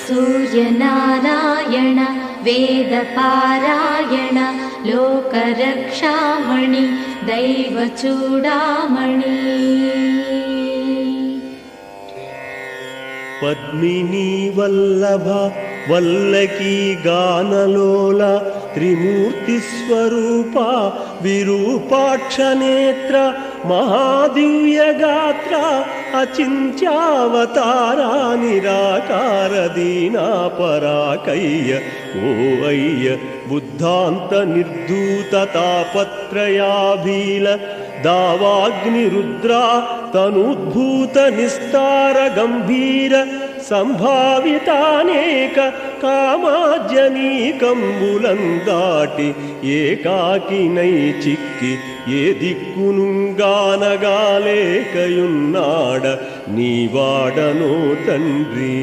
सूर्यनारायण वेदपारायण लोकरक्षामणि दैवचूडामणि पद्मिनी वल्लभ वल्लकी गानलोल त्रिमूर्तिस्वरूपा विरूपाक्षनेत्र महादिव्यगात्र अचिन्त्यावतारा निराकार दीनापराकय्य ओ अय्य बुद्धान्त निर्धूत तापत्रयाभील दावाग्निरुद्रा तनुद्भूत निस्तार गंभीर संभावितानेक कामाज्यनीकंबुलंदाटि ఏకాకినై చిక్కి ఏ దిక్కునుగానగాలేకయున్నాడ నీవాడనో తండ్రి।